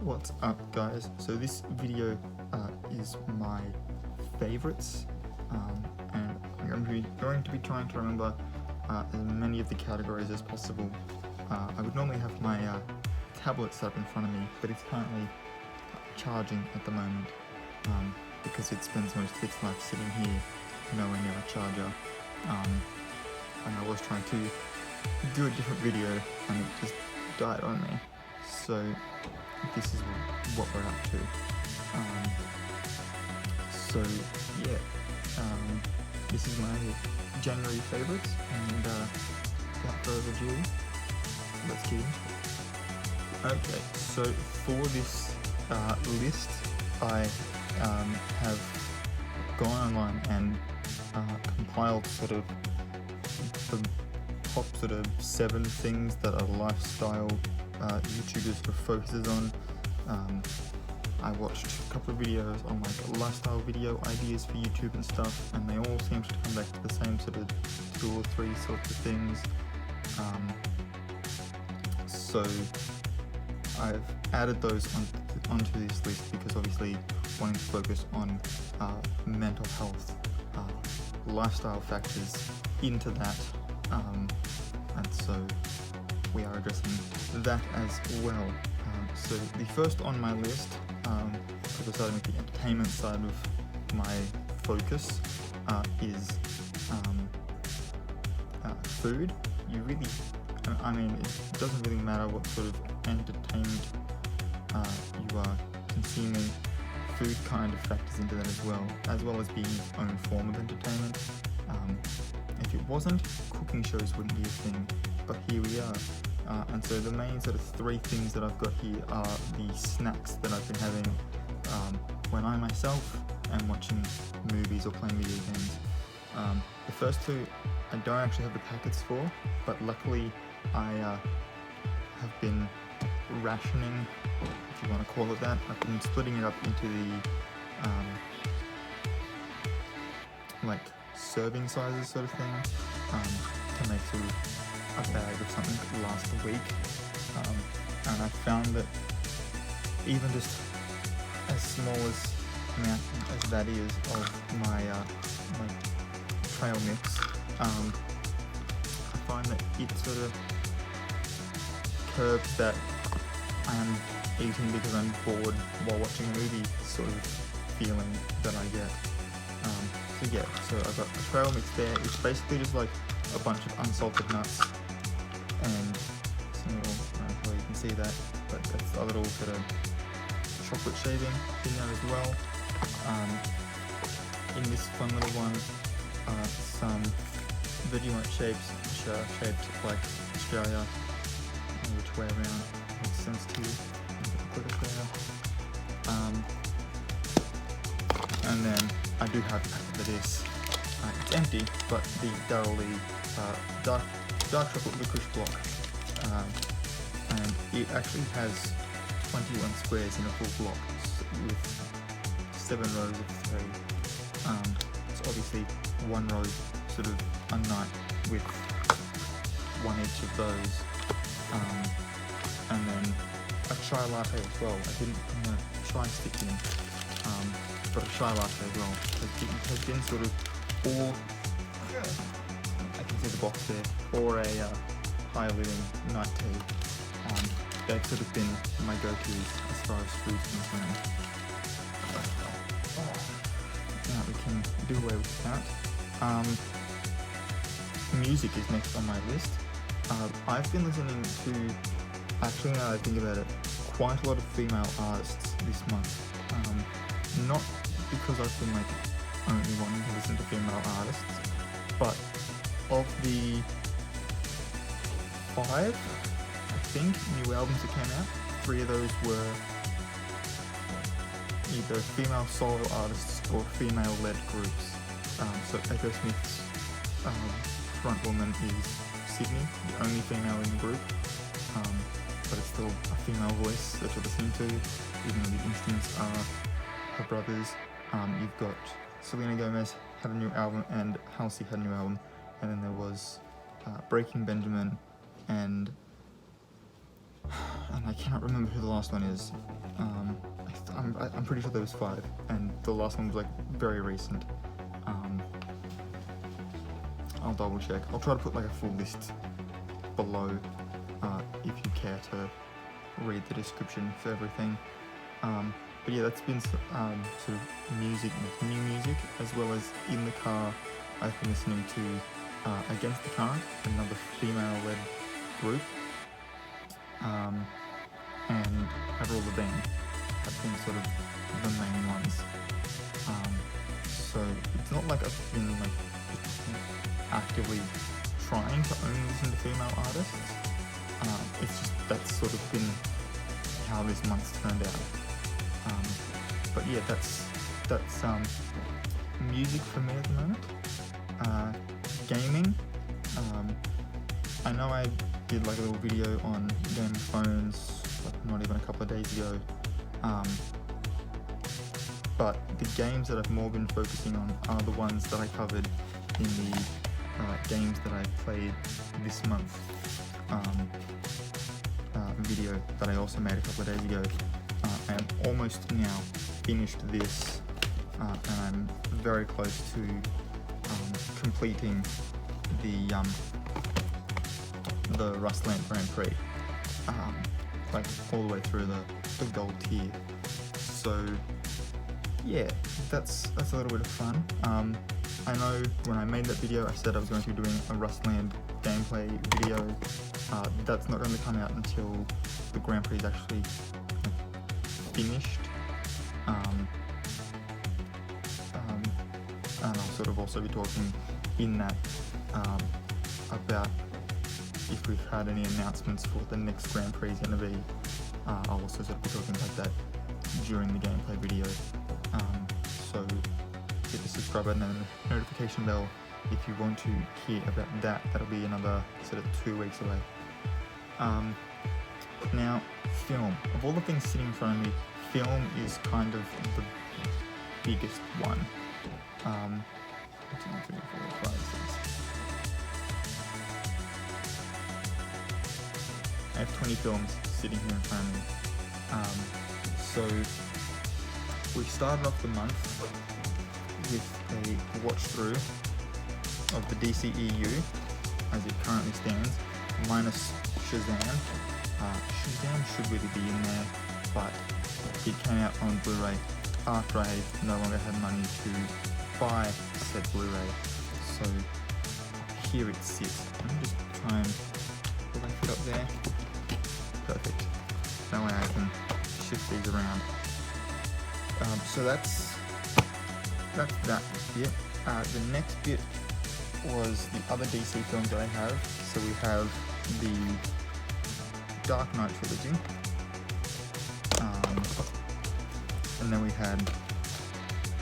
What's up, guys? So this video is my favorites, and I'm going to be trying to remember as many of the categories as possible. I would normally have my tablet set up in front of me, but it's currently charging at the moment because it spends most of its life sitting here, nowhere near a charger. And I was trying to do a different video and it just died on me. So this is what we're up to. This is my January favorites, and without further ado, let's get into it. Okay, so for this list, I have gone online and compiled sort of the top sort of 7 things that a lifestyle YouTuber sort of focuses on. I watched a couple of videos on like lifestyle video ideas for YouTube and stuff, and they all seem to come back to the same sort of 2 or 3 sorts of things. So I've added those onto this list because obviously wanting to focus on mental health, lifestyle factors into that, and so we are addressing that as well. So the first on my list, because I started with the entertainment side of my focus, is food. It doesn't really matter what sort of entertainment you are consuming. Food kind of factors into that as well as being its own form of entertainment. If it wasn't, cooking shows wouldn't be a thing, but here we are. And so the main sort of 3 things that I've got here are the snacks that I've been having when I myself am watching movies or playing video games. The first 2 I don't actually have the packets for, but luckily I have been rationing, if you want to call it that. I've been splitting it up into the like serving sizes sort of thing, to make sort of a bag of something that lasts a week. And I found that even just as small as amount as that is of my trail mix, I find that it sort of curbs that I am eating because I'm bored while watching a movie sort of feeling that I get. So I've got a trail mix there. It's basically just like a bunch of unsalted nuts, and I don't know if you can see that, but that's a little sort of chocolate shaving in there as well. In this fun little one, some Vegemite shapes, which are shaped like Australia, which way around makes sense to you. And then I do have a packet of this. It's empty, but the Darrell Lea dark chocolate licorice block, and it actually has 21 squares in a full block with 7 rows of 3. So obviously 1 row sort of a night with 1 each of those, and then a chai latte as well. I didn't try and stick in, but a chai latte as well has been sort of, or I can see the box there, or a higher living night tea. They've sort of been my go-tos as far as food's concerned. Now we can do away with that. Music is next on my list. I've been listening to, actually now that I think about it, quite a lot of female artists this month. Not because I've been like only wanting to listen to female artists, but of the 5, I think, new albums that came out, 3 of those were either female solo artists or female-led groups. So Echo Smith's front woman is Sydney, the only female in the group, but it's still a female voice that you're listening to, even though the instruments are her brothers. You've got Selena Gomez had a new album, and Halsey had a new album, and then there was Breaking Benjamin and and I cannot remember who the last one is. I'm pretty sure there was 5, and the last one was like very recent. I'll double check. I'll try to put like a full list below if you care to read the description for everything. But yeah, that's been sort of music, new music, as well as in the car. I've been listening to Against the Current, another female-led group, and Avril Lavigne have been sort of the main ones. So it's not like I've been like actively trying to only listen to female artists. It's just that's sort of been how this month's turned out. But yeah, that's music for me at the moment. Gaming. I know I did like a little video on Game of Thrones, like not even a couple of days ago. But the games that I've more been focusing on are the ones that I covered in the games that I played this month video that I also made a couple of days ago. I am almost now finished this, and I'm very close to completing the Rustland Grand Prix, like all the way through the gold tier. So yeah, that's a little bit of fun. I know when I made that video I said I was going to be doing a Rustland gameplay video. That's not going to come out until the Grand Prix is actually finished. And I'll sort of also be talking in that about if we've had any announcements for what the next Grand Prix is going to be. I'll also sort of be talking about that during the gameplay video. So hit the subscribe button and the notification bell if you want to hear about that. That'll be another sort of 2 weeks away. Now, film. Of all the things sitting in front of me, film is kind of the biggest one. 1, 2, 3, 4, 5, 6. I have 20 films sitting here in front of me. So we started off the month with a watch through of the DCEU as it currently stands, minus Shazam. Shazam should really be in there, but it came out on Blu-ray after I no longer had money to buy said Blu-ray. So here it sits. Let me just try and will I fit up there? Perfect. That way I can shift these around. So that's that bit. The next bit was the other DC films that I have. So we have the Dark Knight trilogy, and then we had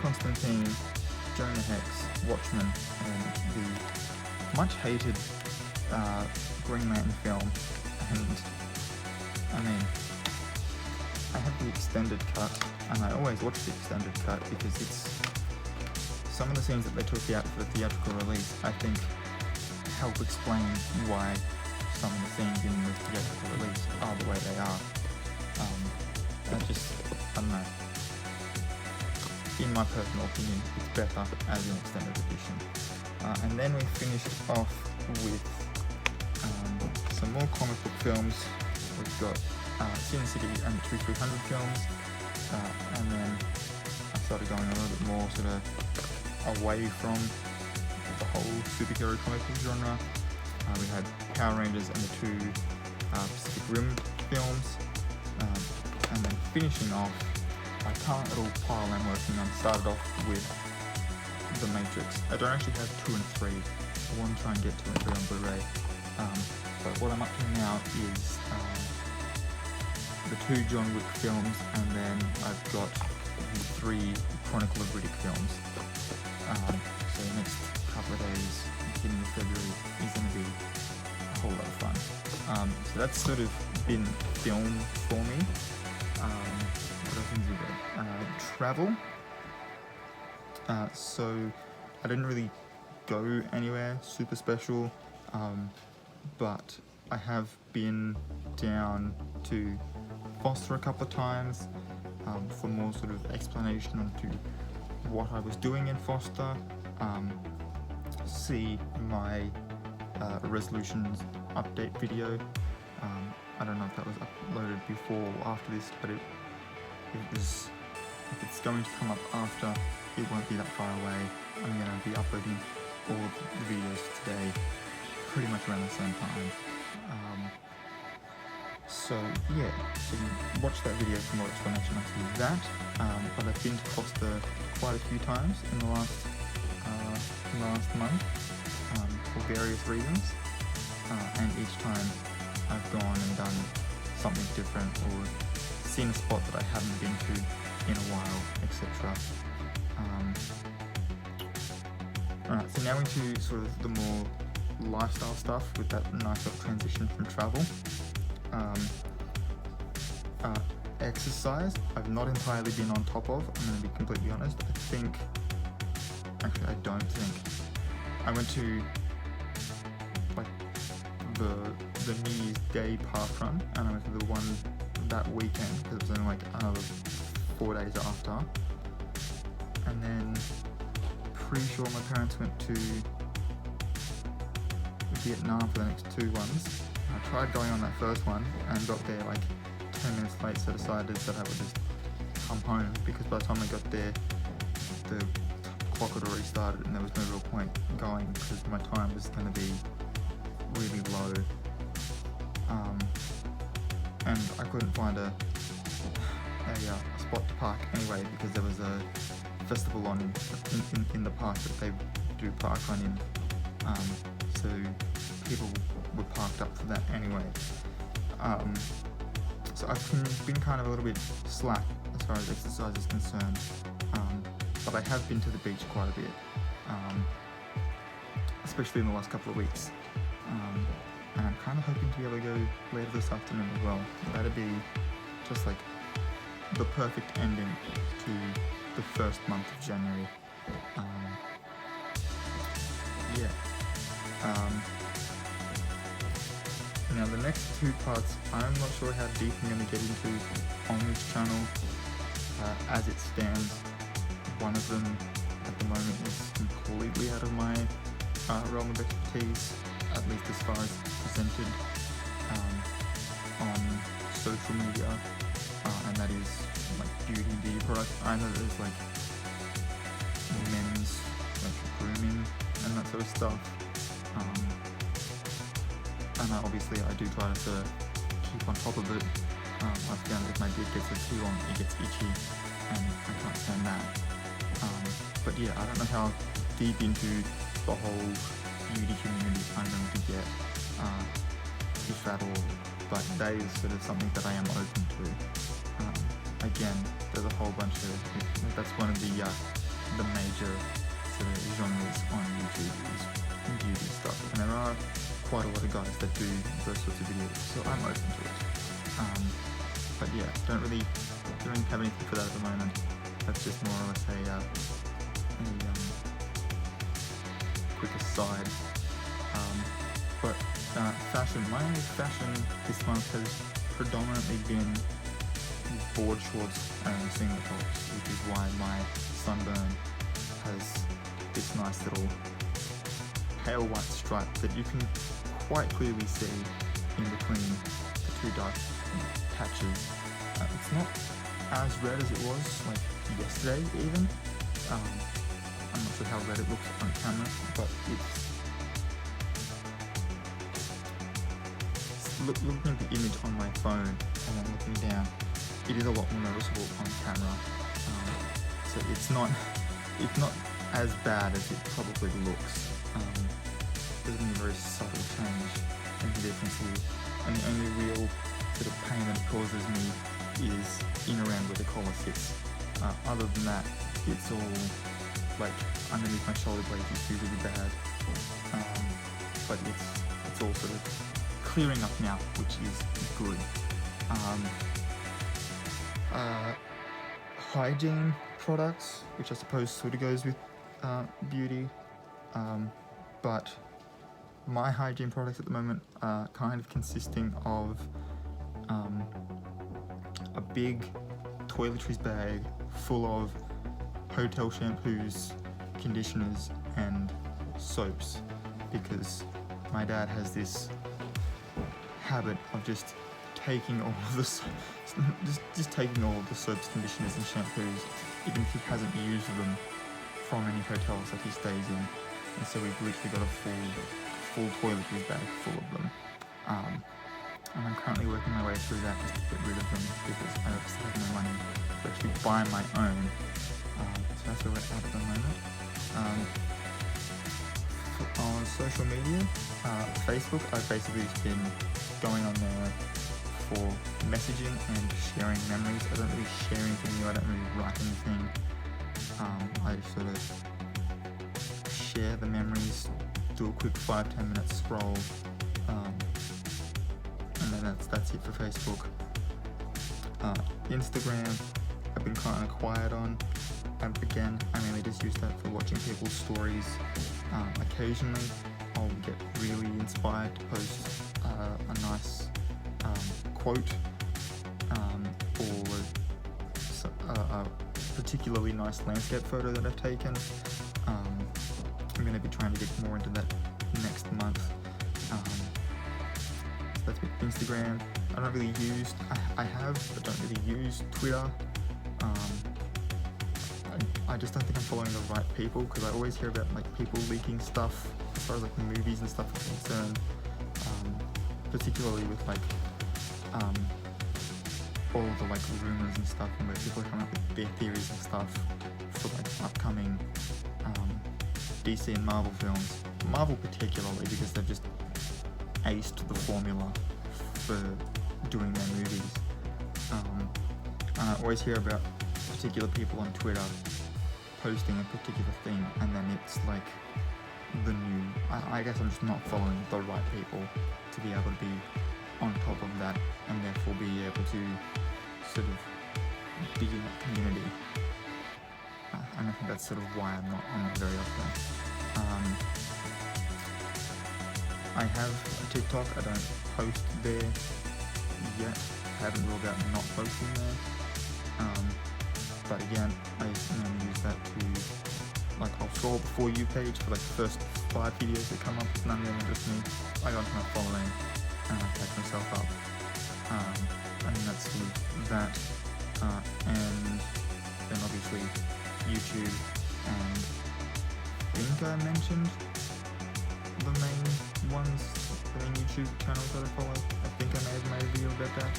Constantine, Jonah Hex, Watchmen, and the much hated Green Lantern film. And I mean, I have the extended cut, and I always watch the extended cut because it's some of the scenes that they took out for the theatrical release, I think, help explain why some of the scenes in the theatrical release are the way they are. I don't know. In my personal opinion, it's better as an extended edition. And then we finished off with some more comic book films. We've got Sin City and the 2300 films, and then I started going a little bit more sort of away from the whole superhero comic book genre. We had Power Rangers and the 2 Pacific Rim films, and then finishing off my current little pile I'm working on started off with The Matrix. I don't actually have 2 and 3. I want to try and get 2 and 3 on Blu-ray, but what I'm up to now is the 2 John Wick films, and then I've got the 3 Chronicle of Riddick films. So the next couple of days, beginning of February, is going to be a whole lot of fun. So that's sort of been film for me. What other things we got? Travel. So I didn't really go anywhere super special, but I have been down to Foster a couple of times for more sort of explanation onto what I was doing in Foster. See my resolutions update video. I don't know if that was uploaded before or after this, but it was, if it's going to come up after, it won't be that far away. I'm going to be uploading all of the videos today pretty much around the same time. So yeah, so you can watch that video for more explanation onto that. But I've been to Foster quite a few times in the last month for various reasons, and each time I've gone and done something different or seen a spot that I haven't been to in a while, etc. Alright, so now into sort of the more lifestyle stuff with that nice little transition from travel. Exercise, I've not entirely been on top of, I'm going to be completely honest. I don't think. I went to like the New Year's Day park run, and I went to the one that weekend because it was only like another 4 days after. And then pretty sure my parents went to Vietnam for the next 2 ones. I tried going on that first one and got there like 10 minutes late, so decided that I would just come home because by the time I got there, the clock had already started and there was no real point going because my time was going to be really low. And I couldn't find a spot to park anyway because there was a festival on in the park that they do park run in. So people were parked up for that anyway. So I've been kind of a little bit slack as far as exercise is concerned, but I have been to the beach quite a bit, especially in the last couple of weeks, and I'm kind of hoping to be able to go later this afternoon as well. That'd be just like the perfect ending to the first month of January. Now the next 2 parts, I'm not sure how deep I'm going to get into on this channel. As it stands, one of them at the moment is completely out of my realm of expertise, at least as far as presented on social media, and that is like beauty products. I know there's like men's like grooming and that sort of stuff. And obviously I do try to keep on top of it. I've found if my beard gets too long, it gets itchy, and I can't stand that. But yeah, I don't know how deep into the whole beauty community I'm going to get, if at all, but that is sort of something that I am open to. Again, there's a whole bunch of, that's one of the major sort of genres on YouTube is beauty stuff, and there are quite a lot of guys that do those sorts of videos, so I'm open to it. But yeah, don't really have anything for that at the moment. That's just more or less a quick aside. But fashion, my fashion this month has predominantly been board shorts and singlet tops, which is why my sunburn has this nice little pale white stripe that you can quite clearly see in between the 2 dark patches. It's not as red as it was like yesterday even. I'm not sure how red it looks on camera, but looking at the image on my phone and then looking down, it is a lot more noticeable on camera. So it's not as bad as it probably looks. There's been a very subtle change in the difference here, and the only real sort of pain that it causes me is in around where the collar sits. Other than that, it's all like underneath my shoulder blades used to be really bad, but it's all sort of clearing up now, which is good. Hygiene products, which I suppose sort of goes with beauty, but my hygiene products at the moment are kind of consisting of a big toiletries bag full of hotel shampoos, conditioners, and soaps, because my dad has this habit of just taking all of the just taking all of the soaps, conditioners, and shampoos, even if he hasn't used them from any hotels that he stays in. And so we've literally got a full toiletries bag full of them. And I'm currently working my way through that just to get rid of them, because I obviously have no money to actually buy my own. So that's where we're at the moment. On social media, Facebook, I've basically just been going on there for messaging and sharing memories. I don't really share anything new, I don't really write anything. I just sort of share the memories, do a quick 5-10 minute scroll, and then that's it for Facebook. Instagram, I've been kind of quiet on. Again, I mainly just use that for watching people's stories. Occasionally, I'll get really inspired to post a nice quote or a particularly nice landscape photo that I've taken. I'm going to be trying to get more into that next month. So that's been Instagram. I don't really use, I have, but don't really use Twitter. I just don't think I'm following the right people, because I always hear about like people leaking stuff as far as like movies and stuff are concerned, particularly with like all the like rumors and stuff, and where people are coming up with their theories and stuff for like upcoming DC and Marvel films. Marvel particularly, because they've just aced the formula for doing their movies. And I always hear about particular people on Twitter posting a particular thing, and then it's like the new, I guess I'm just not following the right people to be able to be on top of that, and therefore be able to sort of be in that community. And I think that's sort of why I'm not on it very often. I have a TikTok. I don't post there yet. I haven't ruled out not posting there. But again, I mainly use that to, like, I'll scroll the For You page for like the first 5 videos that come up. None of them are just me. I got into my following and I catch myself up. And that's sort of that. And then obviously YouTube, and I think I mentioned the main ones, the main YouTube channels that I follow. I think I may have made a video about that.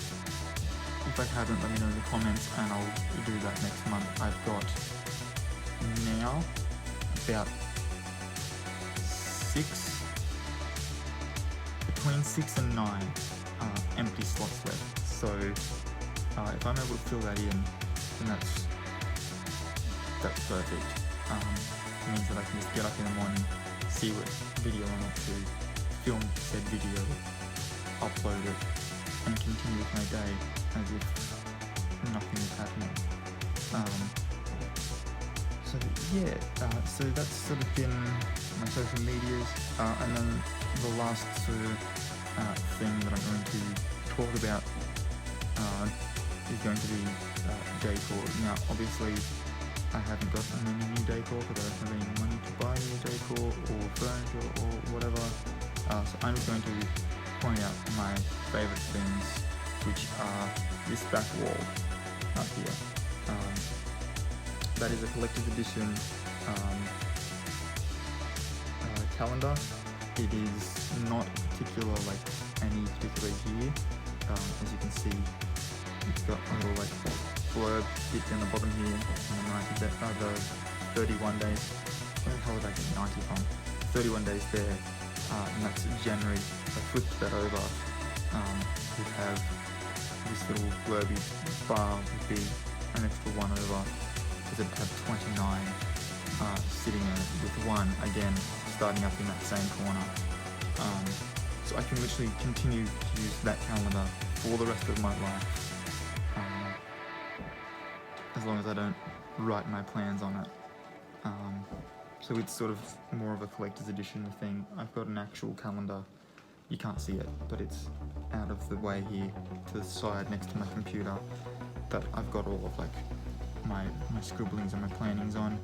If I haven't, let me know in the comments and I'll do that next month. I've got now about between 6 and 9 empty slots left. So if I'm able to fill that in, then that's perfect. It means that I can just get up in the morning, see what video I want to film said video, upload it, and continue with my day as if nothing is happening. So that's sort of been my social medias, and then the last sort of thing that I'm going to talk about is going to be decor. Now, obviously, I haven't got any new decor because I don't have any money to buy new decor or furniture or whatever. So I'm just going to point out my favourite things, which are this back wall up here. That is a collector's edition calendar. It is not particular like any particular year. As you can see, it's got a little like blurb bit down the bottom here, and the 31 days. Where the hell did I get 90 from? 31 days there, and that's January. If I flipped that over, we have this little blurby bar would be an extra one over, because it had 29 sitting in it, with one again starting up in that same corner. So I can literally continue to use that calendar for the rest of my life, as long as I don't write my plans on it. So it's sort of more of a collector's edition thing. I've got an actual calendar. You can't see it, but it's out of the way here to the side next to my computer that I've got all of like my scribblings and my plannings on.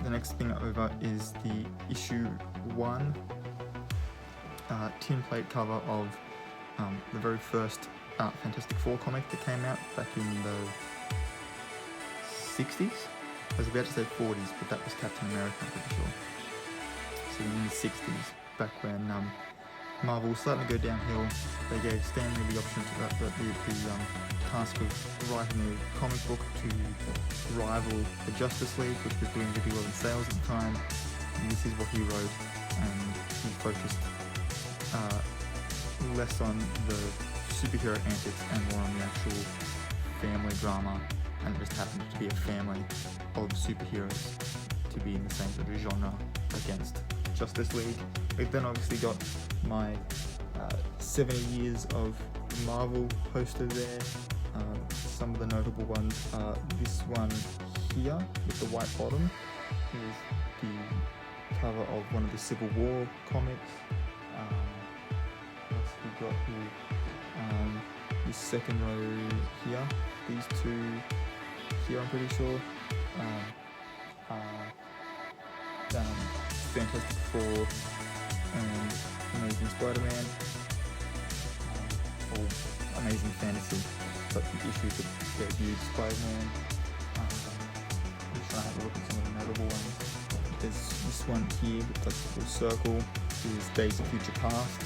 The next thing over is the issue 1 tin plate cover of the very first Fantastic Four comic that came out back in the 60s. I was about to say 40s, but that was Captain America, I'm pretty sure. So in the 60s, back when Marvel was starting to go downhill, they gave Stan Lee the option to the task of writing a comic book to rival the Justice League, which was doing really well in sales at the time. And this is what he wrote, and he focused less on the superhero antics and more on the actual family drama, and it just happened to be a family of superheroes to be in the same sort of genre against Justice League. We've then obviously got my 70 years of Marvel poster there. Some of the notable ones are this one here with the white bottom. Here's the cover of one of the Civil War comics. What else have we got here? This second row here. These two here, I'm pretty sure, are Fantastic Four and Amazing Spider-Man, or Amazing Fantasy, but the issues that debuted Spider-Man. Just trying to have a look at some of the notable ones. There's this one here with the little circle, is Days of Future Past.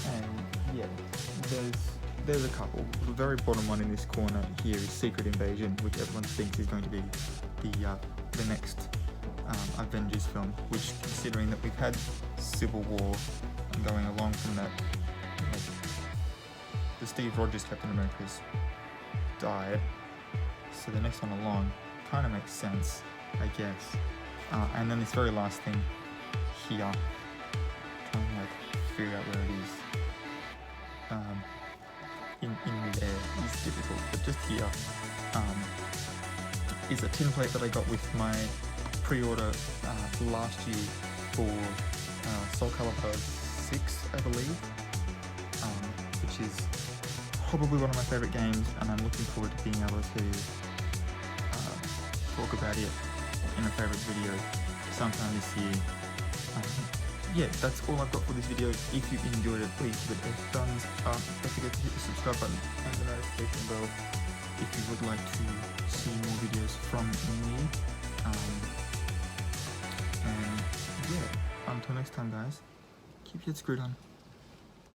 And yeah, there's a couple. The very bottom one in this corner here is Secret Invasion, which everyone thinks is going to be the next Avengers film, which, considering that we've had Civil War and going along from that, the Steve Rogers Captain America's died, so the next one along kind of makes sense, I guess. And then this very last thing here, trying to figure out where it is. In mid-air is difficult, but just here is a tin plate that I got with my pre-order last year for Soul Calibur 6, I believe, which is probably one of my favourite games, and I'm looking forward to being able to talk about it in a favourite video sometime this year. Yeah, that's all I've got for this video. If you enjoyed it, please give it a thumbs up. Don't forget to hit the subscribe button and the notification bell if you would like to see more videos from me. And yeah, until next time guys, keep your head screwed on.